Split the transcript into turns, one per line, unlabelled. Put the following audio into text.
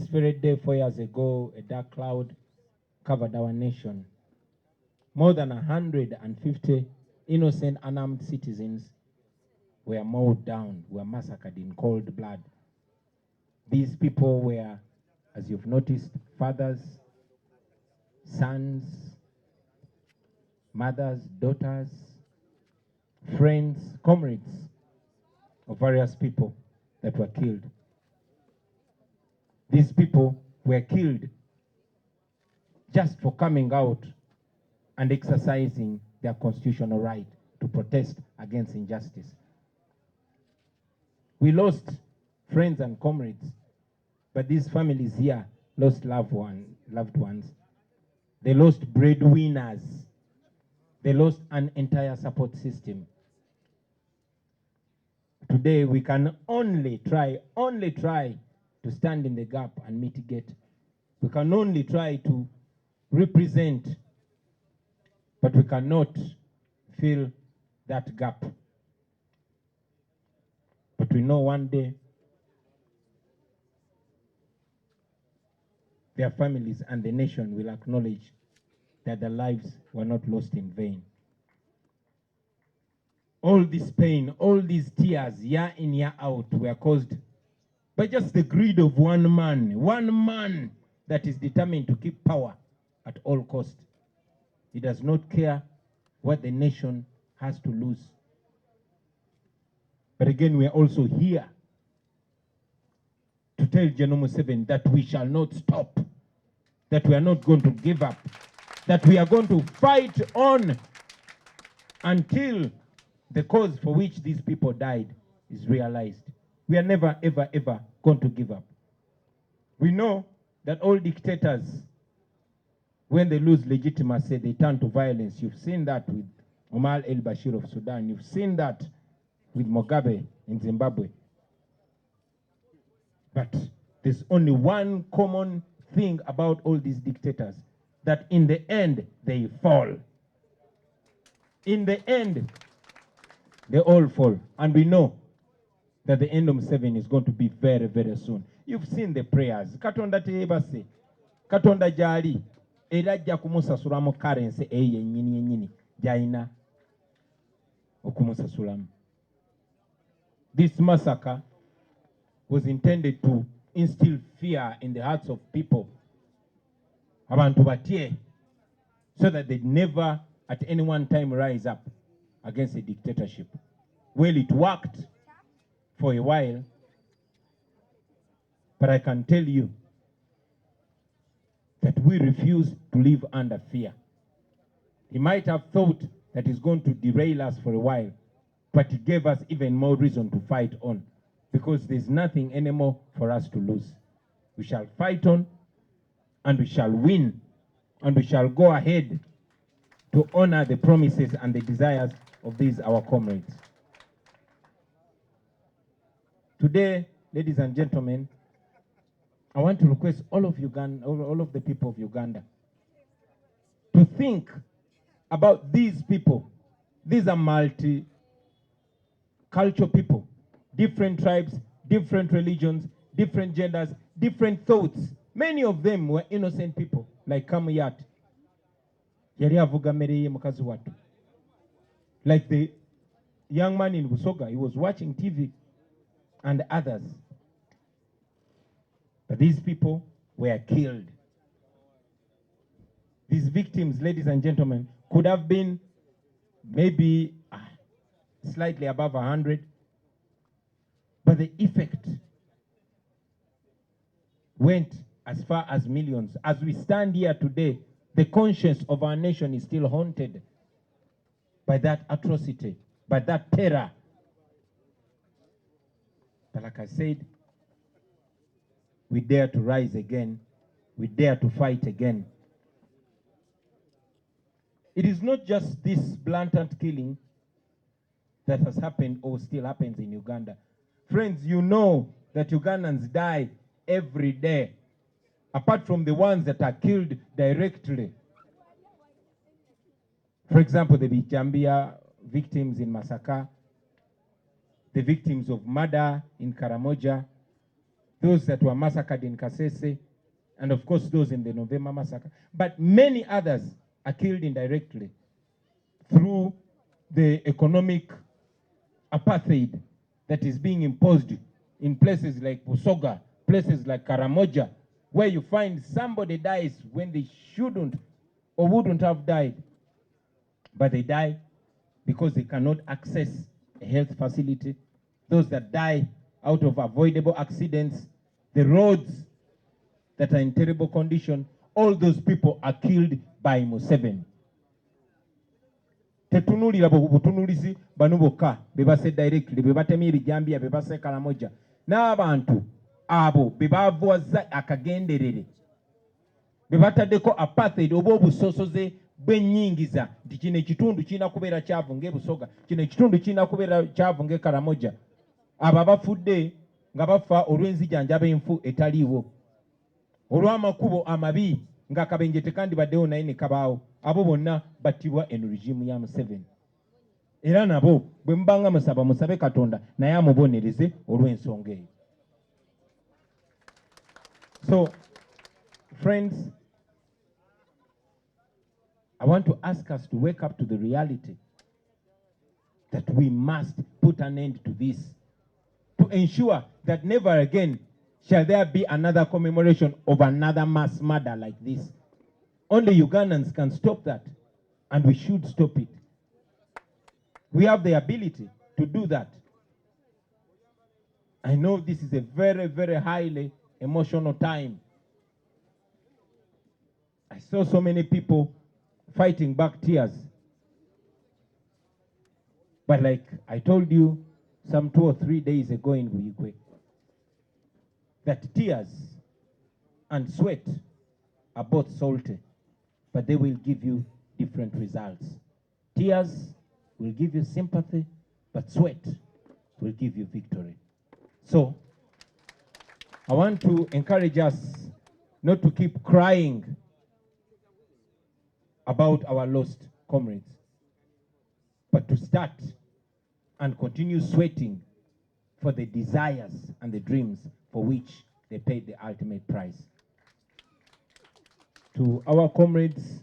very day 4 years ago, a dark cloud covered our nation. More than 150 innocent unarmed citizens were mowed down, were massacred in cold blood. These people were, as you've noticed, fathers, sons, mothers, daughters, friends, comrades of various people that were killed. These people were killed just for coming out and exercising their constitutional right to protest against injustice. We lost friends and comrades, but these families here lost loved ones. They lost breadwinners. They lost an entire support system. Today we can only try to stand in the gap and mitigate. We can only try to represent, but we cannot fill that gap. But we know one day their families and the nation will acknowledge that their lives were not lost in vain. All this pain, all these tears, year in, year out, were caused by just the greed of one man that is determined to keep power at all costs. He does not care what the nation has to lose. But again, we are also here to tell General Museveni that we shall not stop, that we are not going to give up, that we are going to fight on until the cause for which these people died is realized. We are never, ever, ever going to give up. We know that all dictators, when they lose legitimacy, they turn to violence. You've seen that with Omar el-Bashir of Sudan. You've seen that with Mugabe in Zimbabwe. But there's only one common thing about all these dictators, that in the end, they fall. In the end, they all fall. And we know that the end of Museveni is going to be very, very soon. You've seen the prayers. Katonda teyebase. Katonda jali. Era ajja kumusasulamu currency eye nyini jaina okumusasulamu. This massacre was intended to instill fear in the hearts of people, abantu batye, so that they never at any one time rise up against a dictatorship. Well, it worked for a while, but I can tell you that we refuse to live under fear. He might have thought that it's going to derail us for a while, but it gave us even more reason to fight on, because there's nothing anymore for us to lose. We shall fight on, and we shall win, and we shall go ahead to honor the promises and the desires of these our comrades. Today, ladies and gentlemen, I want to request all of Uganda, all of the people of Uganda, to think about these people. These are multi-cultural people, different tribes, different religions, different genders, different thoughts. Many of them were innocent people, like Kamuyat. Yari avuga mereye mukazi watu. Like the young man in Busoga, he was watching TV, and others. But these people were killed. These victims, ladies and gentlemen, could have been maybe slightly above 100, but the effect went as far as millions. As we stand here today, the conscience of our nation is still haunted by that atrocity, by that terror. But like I said, we dare to rise again. We dare to fight again. It is not just this blatant killing that has happened or still happens in Uganda. Friends, you know that Ugandans die every day, apart from the ones that are killed directly. For example, the Bijambia victims in Masaka, the victims of murder in Karamoja, those that were massacred in Kasese, and of course those in the November massacre. But many others are killed indirectly through the economic apartheid that is being imposed in places like Busoga, places like Karamoja, where you find somebody dies when they shouldn't or wouldn't have died, but they die because they cannot access a health facility. Those that die out of avoidable accidents, the roads that are in terrible condition, all those people are killed by Museveni. Tetunulira butunulizi bano bokka bebase directly bebatemye ebijambia bebase Karamoja n'abantu abo bebavuwaza akagenderere bebataddeko apartheid oba obusosoze bw'ennyingiza nti kino ekitundu kirina kubeera kyavu ng'ebusoga, kino ekitundu kirina kubeera kyavu ng'ekaramoja. Abo abafudde nga bafa olw'enzijanjaba enfu etaliiwo, olw'amakubo amabi ng'akabenje tekandibaddewo naye ne kabaawo, abo bonna battibwa eno regimu ya Museveni. Era nabo bwe mubanga musaba musabe Katonda naye amubonereze olw'ensonga eyo. So, friends, I want to ask us to wake up to the reality that we must put an end to this, to ensure that never again shall there be another commemoration of another mass murder like this. Only Ugandans can stop that, and we should stop it. We have the ability to do that. I know this is a very, very highly emotional time. I saw so many people fighting back tears. But like I told you some 2 or 3 days ago in Buikwe, that tears and sweat are both salty, but they will give you different results. Tears will give you sympathy, but sweat will give you victory. So, I want to encourage us not to keep crying about our lost comrades, but to start and continue sweating for the desires and the dreams for which they paid the ultimate price. To our comrades